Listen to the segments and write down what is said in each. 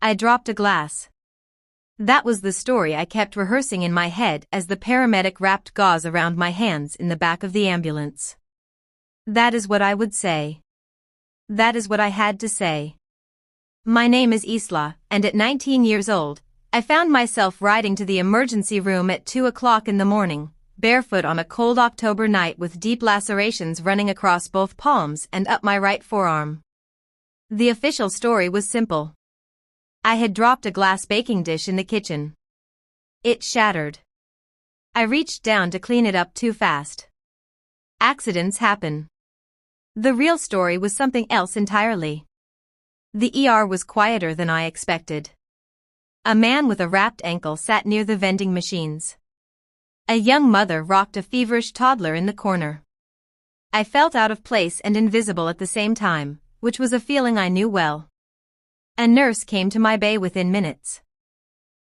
I dropped a glass. That was the story I kept rehearsing in my head as the paramedic wrapped gauze around my hands in the back of the ambulance. That is what I would say. That is what I had to say. My name is Isla, and at 19 years old, I found myself riding to the emergency room at 2 o'clock in the morning, barefoot on a cold October night with deep lacerations running across both palms and up my right forearm. The official story was simple. I had dropped a glass baking dish in the kitchen. It shattered. I reached down to clean it up too fast. Accidents happen. The real story was something else entirely. The ER was quieter than I expected. A man with a wrapped ankle sat near the vending machines. A young mother rocked a feverish toddler in the corner. I felt out of place and invisible at the same time, which was a feeling I knew well. A nurse came to my bay within minutes.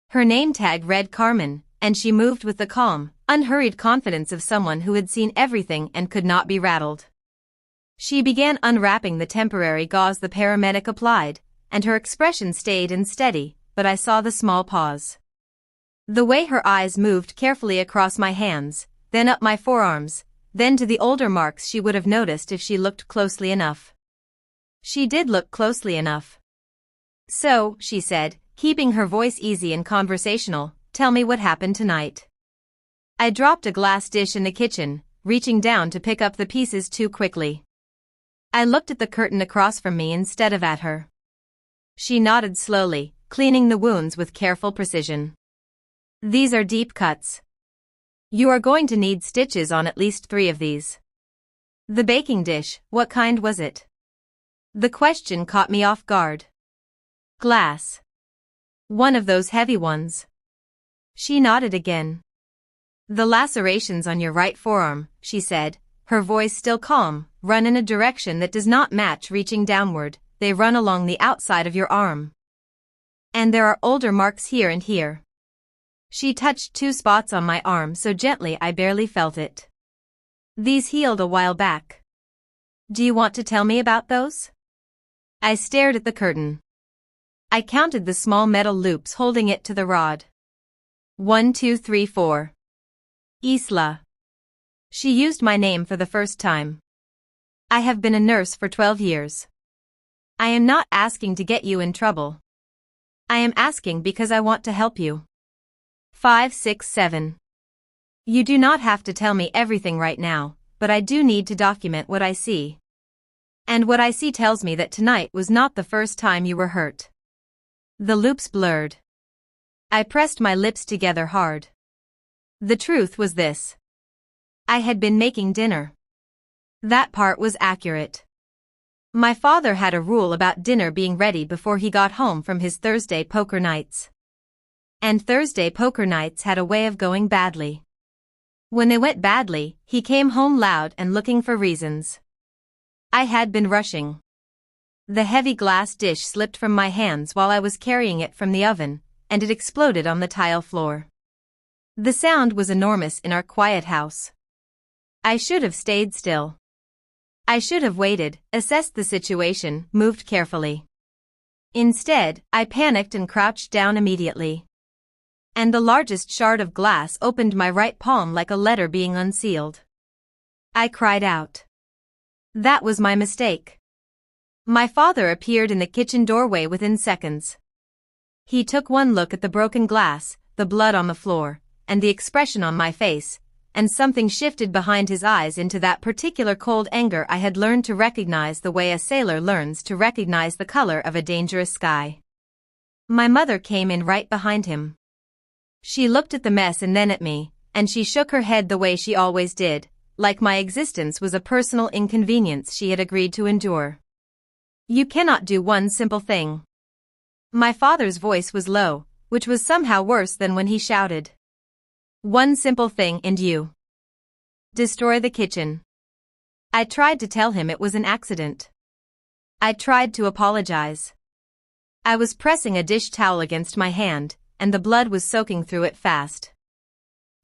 Her name tag read Carmen, and she moved with the calm, unhurried confidence of someone who had seen everything and could not be rattled. She began unwrapping the temporary gauze the paramedic applied, and her expression stayed and steady, but I saw the small pause. The way her eyes moved carefully across my hands, then up my forearms, then to the older marks she would have noticed if she looked closely enough. She did look closely enough. So, she said, keeping her voice easy and conversational, tell me what happened tonight. I dropped a glass dish in the kitchen, reaching down to pick up the pieces too quickly. I looked at the curtain across from me instead of at her. She nodded slowly, cleaning the wounds with careful precision. These are deep cuts. You are going to need stitches on at least 3 of these. The baking dish, what kind was it? The question caught me off guard. Glass. One of those heavy ones. She nodded again. The lacerations on your right forearm, she said, her voice still calm, run in a direction that does not match reaching downward, they run along the outside of your arm. And there are older marks here and here. She touched 2 spots on my arm so gently I barely felt it. These healed a while back. Do you want to tell me about those? I stared at the curtain. I counted the small metal loops holding it to the rod. 1, 2, 3, 4. Isla. She used my name for the first time. I have been a nurse for 12 years. I am not asking to get you in trouble. I am asking because I want to help you. 5, 6, 7. You do not have to tell me everything right now, but I do need to document what I see. And what I see tells me that tonight was not the first time you were hurt. The loops blurred. I pressed my lips together hard. The truth was this. I had been making dinner. That part was accurate. My father had a rule about dinner being ready before he got home from his Thursday poker nights. And Thursday poker nights had a way of going badly. When they went badly, he came home loud and looking for reasons. I had been rushing. The heavy glass dish slipped from my hands while I was carrying it from the oven, and it exploded on the tile floor. The sound was enormous in our quiet house. I should have stayed still. I should have waited, assessed the situation, moved carefully. Instead, I panicked and crouched down immediately. And the largest shard of glass opened my right palm like a letter being unsealed. I cried out. That was my mistake. My father appeared in the kitchen doorway within seconds. He took one look at the broken glass, the blood on the floor, and the expression on my face, and something shifted behind his eyes into that particular cold anger I had learned to recognize the way a sailor learns to recognize the color of a dangerous sky. My mother came in right behind him. She looked at the mess and then at me, and she shook her head the way she always did, like my existence was a personal inconvenience she had agreed to endure. You cannot do one simple thing. My father's voice was low, which was somehow worse than when he shouted. One simple thing and you destroy the kitchen. I tried to tell him it was an accident. I tried to apologize. I was pressing a dish towel against my hand, and the blood was soaking through it fast.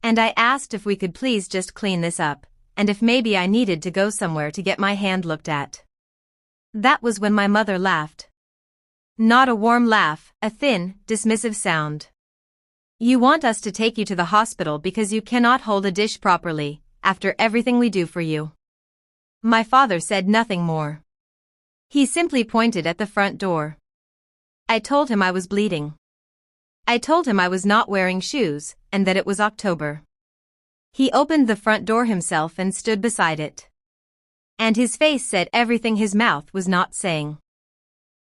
And I asked if we could please just clean this up, and if maybe I needed to go somewhere to get my hand looked at. That was when my mother laughed. Not a warm laugh, a thin, dismissive sound. You want us to take you to the hospital because you cannot hold a dish properly, after everything we do for you. My father said nothing more. He simply pointed at the front door. I told him I was bleeding. I told him I was not wearing shoes, and that it was October. He opened the front door himself and stood beside it. And his face said everything his mouth was not saying.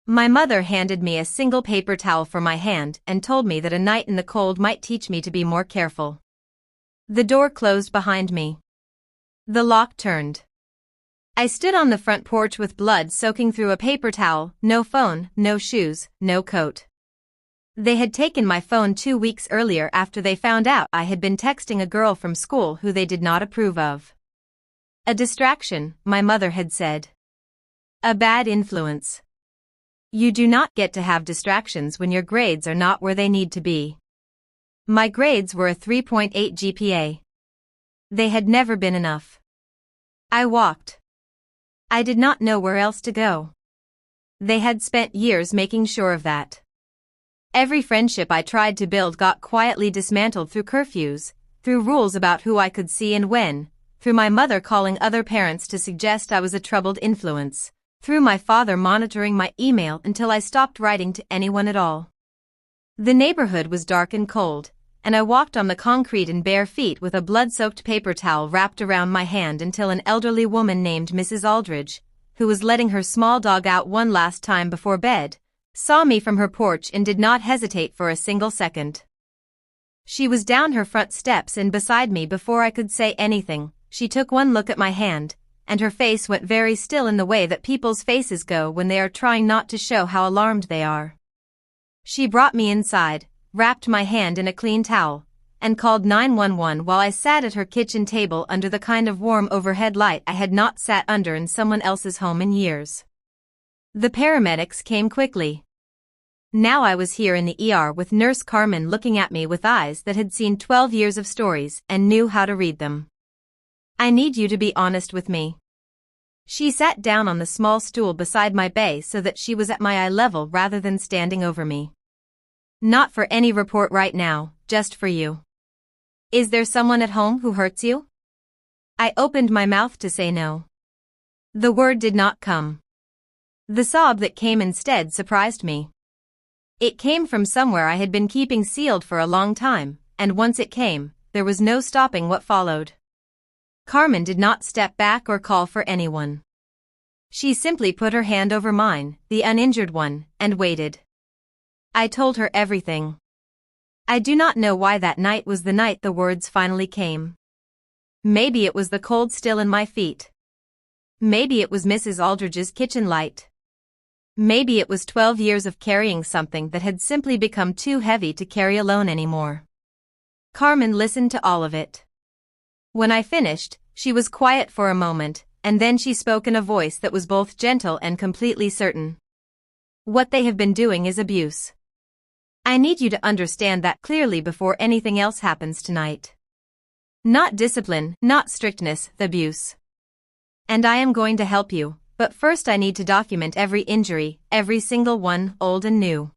My mother handed me a single paper towel for my hand and told me that a night in the cold might teach me to be more careful. The door closed behind me. The lock turned. I stood on the front porch with blood soaking through a paper towel, no phone, no shoes, no coat. They had taken my phone 2 weeks earlier after they found out I had been texting a girl from school who they did not approve of. A distraction, my mother had said. A bad influence. You do not get to have distractions when your grades are not where they need to be. My grades were a 3.8 GPA. They had never been enough. I walked. I did not know where else to go. They had spent years making sure of that. Every friendship I tried to build got quietly dismantled through curfews, through rules about who I could see and when, through my mother calling other parents to suggest I was a troubled influence, through my father monitoring my email until I stopped writing to anyone at all. The neighborhood was dark and cold, and I walked on the concrete in bare feet with a blood-soaked paper towel wrapped around my hand until an elderly woman named Mrs. Aldridge, who was letting her small dog out one last time before bed, saw me from her porch and did not hesitate for a single second. She was down her front steps and beside me before I could say anything. She took one look at my hand, and her face went very still in the way that people's faces go when they are trying not to show how alarmed they are. She brought me inside, wrapped my hand in a clean towel, and called 911 while I sat at her kitchen table under the kind of warm overhead light I had not sat under in someone else's home in years. The paramedics came quickly. Now I was here in the ER with Nurse Carmen looking at me with eyes that had seen 12 years of stories and knew how to read them. I need you to be honest with me. She sat down on the small stool beside my bay so that she was at my eye level rather than standing over me. Not for any report right now, just for you. Is there someone at home who hurts you? I opened my mouth to say no. The word did not come. The sob that came instead surprised me. It came from somewhere I had been keeping sealed for a long time, and once it came, there was no stopping what followed. Carmen did not step back or call for anyone. She simply put her hand over mine, the uninjured one, and waited. I told her everything. I do not know why that night was the night the words finally came. Maybe it was the cold still in my feet. Maybe it was Mrs. Aldridge's kitchen light. Maybe it was 12 years of carrying something that had simply become too heavy to carry alone anymore. Carmen listened to all of it. When I finished, she was quiet for a moment, and then she spoke in a voice that was both gentle and completely certain. What they have been doing is abuse. I need you to understand that clearly before anything else happens tonight. Not discipline, not strictness, the abuse. And I am going to help you. But first I need to document every injury, every single one, old and new.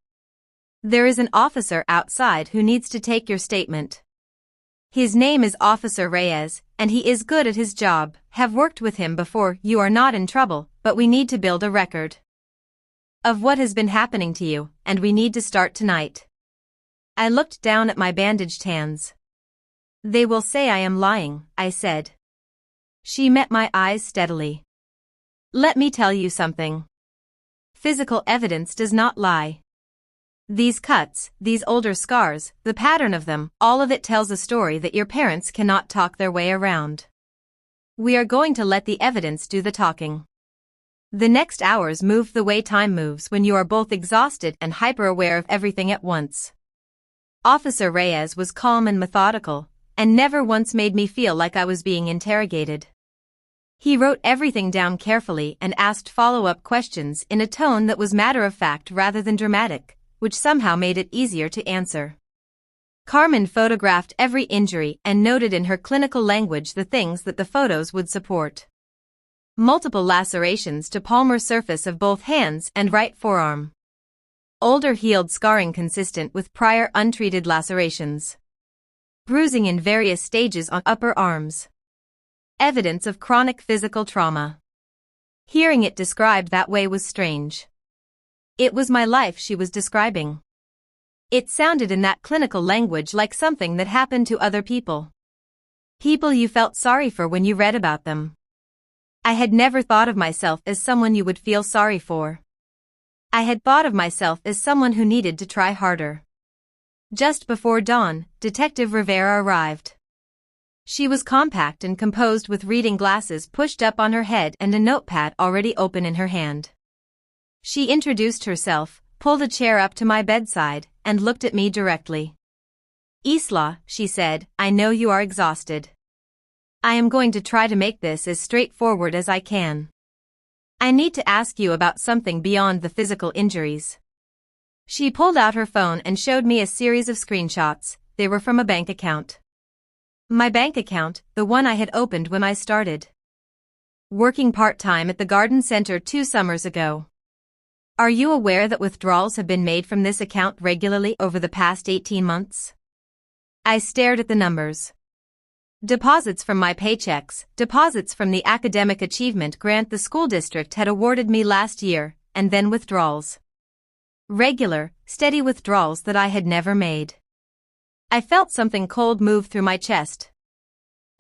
There is an officer outside who needs to take your statement. His name is Officer Reyes, and he is good at his job. Have worked with him before. You are not in trouble, but we need to build a record of what has been happening to you, and we need to start tonight. I looked down at my bandaged hands. They will say I am lying, I said. She met my eyes steadily. Let me tell you something. Physical evidence does not lie. These cuts, these older scars, the pattern of them, all of it tells a story that your parents cannot talk their way around. We are going to let the evidence do the talking. The next hours move the way time moves when you are both exhausted and hyper-aware of everything at once. Officer Reyes was calm and methodical, and never once made me feel like I was being interrogated. He wrote everything down carefully and asked follow-up questions in a tone that was matter-of-fact rather than dramatic, which somehow made it easier to answer. Carmen photographed every injury and noted in her clinical language the things that the photos would support. Multiple lacerations to palmar surface of both hands and right forearm. older healed scarring consistent with prior untreated lacerations. Bruising in various stages on upper arms. Evidence of chronic physical trauma. Hearing it described that way was strange. It was my life she was describing. It sounded in that clinical language like something that happened to other people. People you felt sorry for when you read about them. I had never thought of myself as someone you would feel sorry for. I had thought of myself as someone who needed to try harder. Just before dawn, Detective Rivera arrived. She was compact and composed with reading glasses pushed up on her head and a notepad already open in her hand. She introduced herself, pulled a chair up to my bedside, and looked at me directly. "Isla," she said, "I know you are exhausted. I am going to try to make this as straightforward as I can. I need to ask you about something beyond the physical injuries." She pulled out her phone and showed me a series of screenshots. They were from a bank account. My bank account, the one I had opened when I started working part-time at the garden center 2 summers ago. "Are you aware that withdrawals have been made from this account regularly over the past 18 months? I stared at the numbers. Deposits from my paychecks, deposits from the academic achievement grant the school district had awarded me last year, and then withdrawals. Regular, steady withdrawals that I had never made. I felt something cold move through my chest.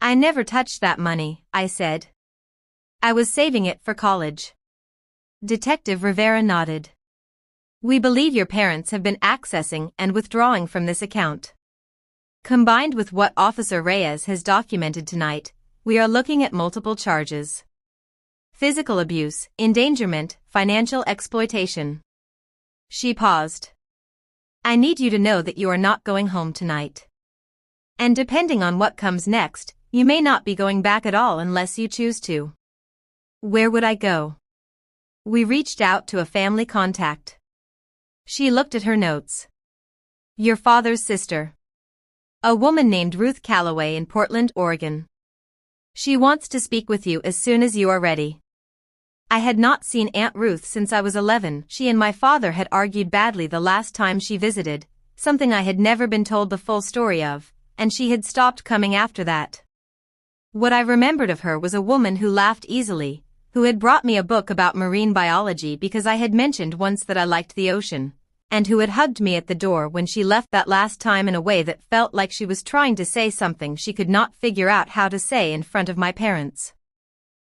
"I never touched that money," I said. "I was saving it for college." Detective Rivera nodded. "We believe your parents have been accessing and withdrawing from this account. Combined with what Officer Reyes has documented tonight, we are looking at multiple charges. Physical abuse, endangerment, financial exploitation." She paused. "I need you to know that you are not going home tonight. And depending on what comes next, you may not be going back at all unless you choose to." Where would I go? We reached out to a family contact. She looked at her notes. "Your father's sister. A woman named Ruth Calloway in Portland, Oregon. She wants to speak with you as soon as you are ready." I had not seen Aunt Ruth since I was 11. She and my father had argued badly the last time she visited, something I had never been told the full story of, and she had stopped coming after that. What I remembered of her was a woman who laughed easily, who had brought me a book about marine biology because I had mentioned once that I liked the ocean, and who had hugged me at the door when she left that last time in a way that felt like she was trying to say something she could not figure out how to say in front of my parents.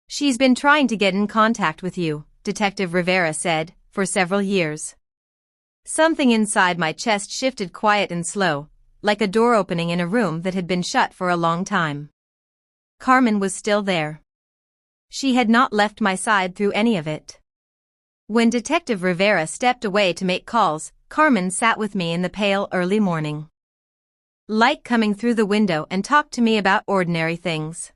"She's been trying to get in contact with you," Detective Rivera said, "for several years." Something inside my chest shifted quiet and slow, like a door opening in a room that had been shut for a long time. Carmen was still there. She had not left my side through any of it. When Detective Rivera stepped away to make calls, Carmen sat with me in the pale early morning light coming through the window and talked to me about ordinary things.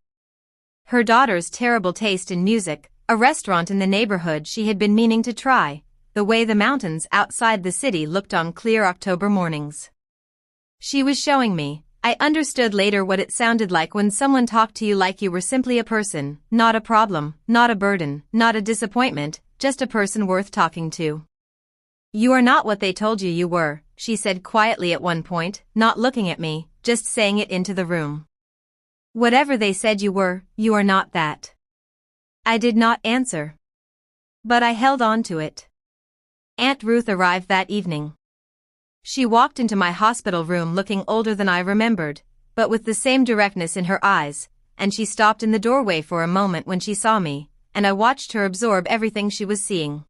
Her daughter's terrible taste in music, a restaurant in the neighborhood she had been meaning to try, the way the mountains outside the city looked on clear October mornings. She was showing me. I understood later what it sounded like when someone talked to you like you were simply a person, not a problem, not a burden, not a disappointment, just a person worth talking to. "You are not what they told you were," she said quietly at one point, not looking at me, just saying it into the room. "Whatever they said you were, you are not that." I did not answer. But I held on to it. Aunt Ruth arrived that evening. She walked into my hospital room looking older than I remembered, but with the same directness in her eyes, and she stopped in the doorway for a moment when she saw me, and I watched her absorb everything she was seeing.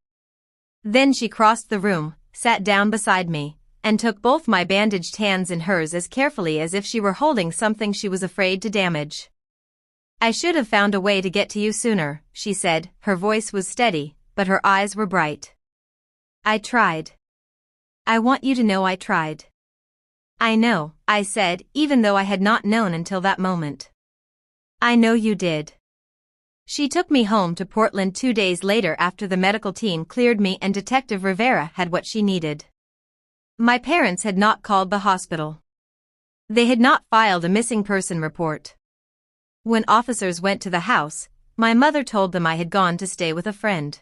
Then she crossed the room, sat down beside me, and took both my bandaged hands in hers as carefully as if she were holding something she was afraid to damage. "I should have found a way to get to you sooner," she said. Her voice was steady, but her eyes were bright. "I tried. I want you to know I tried." "I know," I said, even though I had not known until that moment. "I know you did." She took me home to Portland 2 days later after the medical team cleared me and Detective Rivera had what she needed. My parents had not called the hospital. They had not filed a missing person report. When officers went to the house, my mother told them I had gone to stay with a friend.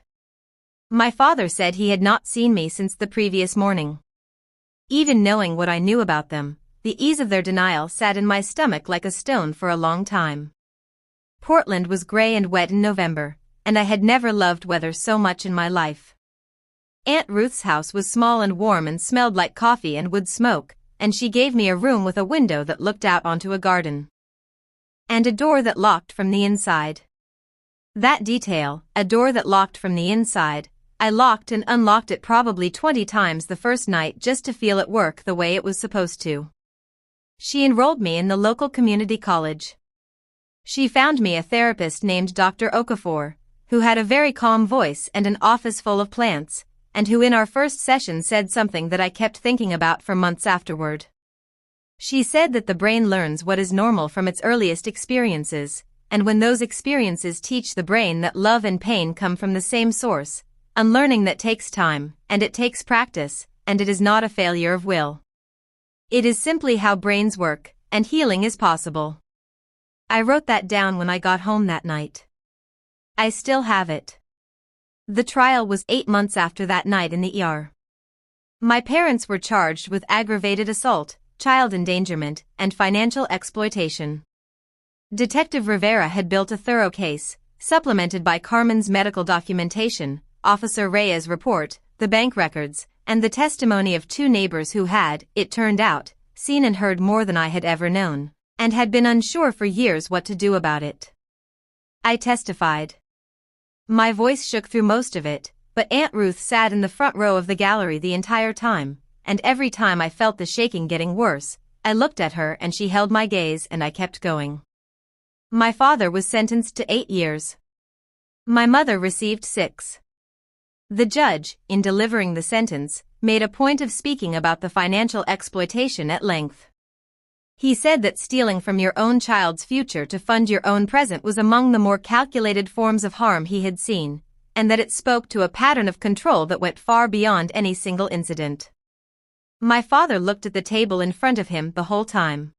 My father said he had not seen me since the previous morning. Even knowing what I knew about them, the ease of their denial sat in my stomach like a stone for a long time. Portland was gray and wet in November, and I had never loved weather so much in my life. Aunt Ruth's house was small and warm and smelled like coffee and wood smoke, and she gave me a room with a window that looked out onto a garden. And a door that locked from the inside. That detail, a door that locked from the inside, I locked and unlocked it probably 20 times the first night just to feel it work the way it was supposed to. She enrolled me in the local community college. She found me a therapist named Dr. Okafor, who had a very calm voice and an office full of plants, and who in our first session said something that I kept thinking about for months afterward. She said that the brain learns what is normal from its earliest experiences, and when those experiences teach the brain that love and pain come from the same source, unlearning that takes time, and it takes practice, and it is not a failure of will. It is simply how brains work, and healing is possible. I wrote that down when I got home that night. I still have it. The trial was 8 months after that night in the ER. My parents were charged with aggravated assault, child endangerment, and financial exploitation. Detective Rivera had built a thorough case, supplemented by Carmen's medical documentation, Officer Reyes' report, the bank records, and the testimony of 2 neighbors who had, it turned out, seen and heard more than I had ever known, and had been unsure for years what to do about it. I testified. My voice shook through most of it, but Aunt Ruth sat in the front row of the gallery the entire time, and every time I felt the shaking getting worse, I looked at her and she held my gaze and I kept going. My father was sentenced to 8 years. My mother received 6. The judge, in delivering the sentence, made a point of speaking about the financial exploitation at length. He said that stealing from your own child's future to fund your own present was among the more calculated forms of harm he had seen, and that it spoke to a pattern of control that went far beyond any single incident. My father looked at the table in front of him the whole time.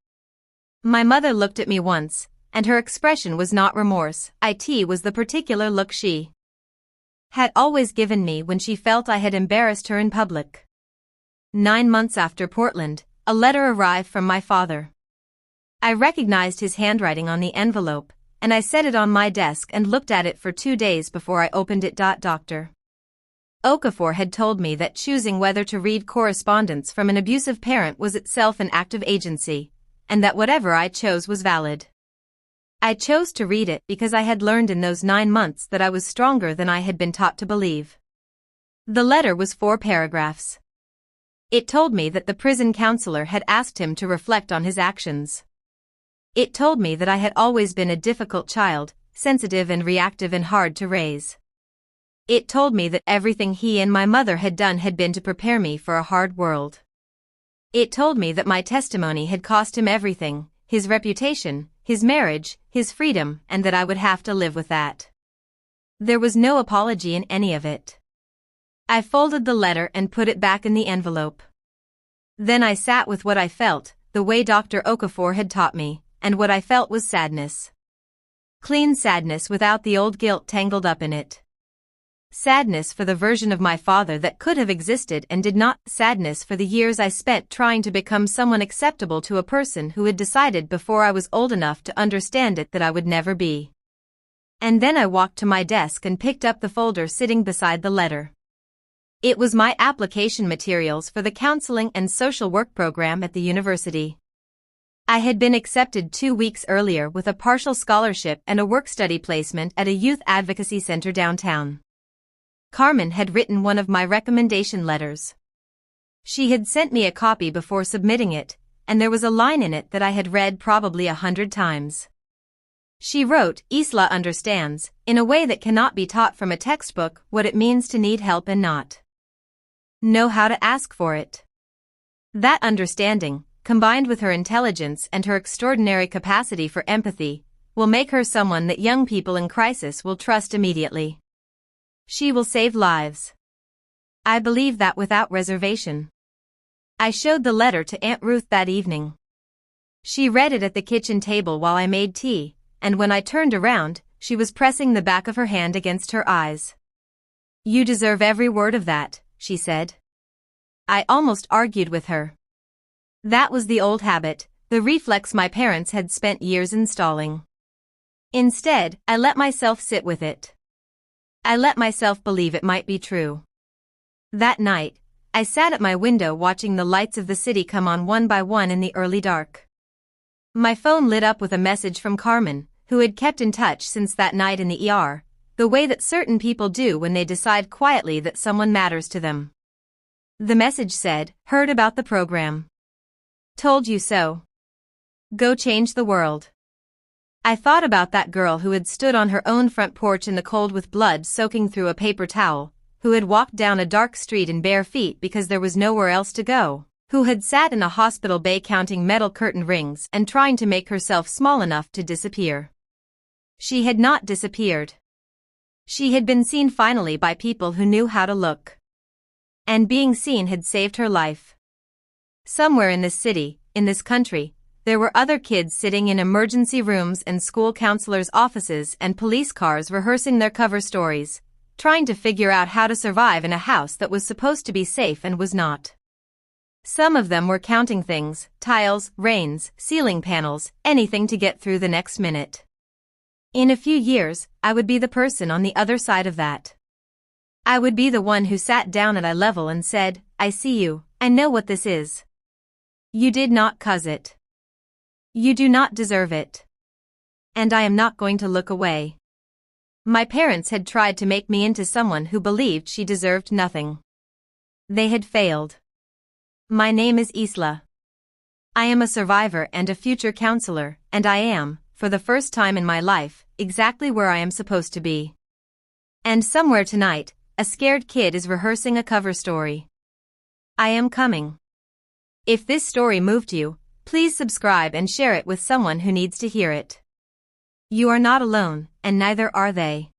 My mother looked at me once, and her expression was not remorse, it was the particular look she had always given me when she felt I had embarrassed her in public. 9 months after Portland, a letter arrived from my father. I recognized his handwriting on the envelope, and I set it on my desk and looked at it for 2 days before I opened it. Dr. Okafor had told me that choosing whether to read correspondence from an abusive parent was itself an act of agency, and that whatever I chose was valid. I chose to read it because I had learned in those 9 months that I was stronger than I had been taught to believe. The letter was 4 paragraphs. It told me that the prison counselor had asked him to reflect on his actions. It told me that I had always been a difficult child, sensitive and reactive and hard to raise. It told me that everything he and my mother had done had been to prepare me for a hard world. It told me that my testimony had cost him everything, his reputation, his marriage, his freedom, and that I would have to live with that. There was no apology in any of it. I folded the letter and put it back in the envelope. Then I sat with what I felt, the way Dr. Okafor had taught me, and what I felt was sadness. Clean sadness without the old guilt tangled up in it. Sadness for the version of my father that could have existed and did not. Sadness for the years I spent trying to become someone acceptable to a person who had decided before I was old enough to understand it that I would never be. And then I walked to my desk and picked up the folder sitting beside the letter. It was my application materials for the counseling and social work program at the university. I had been accepted 2 weeks earlier with a partial scholarship and a work-study placement at a youth advocacy center downtown. Carmen had written one of my recommendation letters. She had sent me a copy before submitting it, and there was a line in it that I had read probably 100 times. She wrote, "Isla understands, in a way that cannot be taught from a textbook, what it means to need help and not know how to ask for it." That understanding, combined with her intelligence and her extraordinary capacity for empathy, will make her someone that young people in crisis will trust immediately. She will save lives. I believe that without reservation. I showed the letter to Aunt Ruth that evening. She read it at the kitchen table while I made tea, and when I turned around, she was pressing the back of her hand against her eyes. You deserve every word of that, she said. I almost argued with her. That was the old habit, the reflex my parents had spent years installing. Instead, I let myself sit with it. I let myself believe it might be true. That night, I sat at my window watching the lights of the city come on one by one in the early dark. My phone lit up with a message from Carmen, who had kept in touch since that night in the ER, the way that certain people do when they decide quietly that someone matters to them. The message said, "Heard about the program. Told you so. Go change the world." I thought about that girl who had stood on her own front porch in the cold with blood soaking through a paper towel, who had walked down a dark street in bare feet because there was nowhere else to go, who had sat in a hospital bay counting metal curtain rings and trying to make herself small enough to disappear. She had not disappeared. She had been seen finally by people who knew how to look. And being seen had saved her life. Somewhere in this city, in this country, there were other kids sitting in emergency rooms and school counselors' offices and police cars rehearsing their cover stories, trying to figure out how to survive in a house that was supposed to be safe and was not. Some of them were counting things, tiles, rains, ceiling panels, anything to get through the next minute. In a few years, I would be the person on the other side of that. I would be the one who sat down at eye level and said, "I see you, I know what this is. You did not cause it. You do not deserve it. And I am not going to look away." My parents had tried to make me into someone who believed she deserved nothing. They had failed. My name is Isla. I am a survivor and a future counselor, and I am, for the first time in my life, exactly where I am supposed to be. And somewhere tonight, a scared kid is rehearsing a cover story. I am coming. If this story moved you, please subscribe and share it with someone who needs to hear it. You are not alone, and neither are they.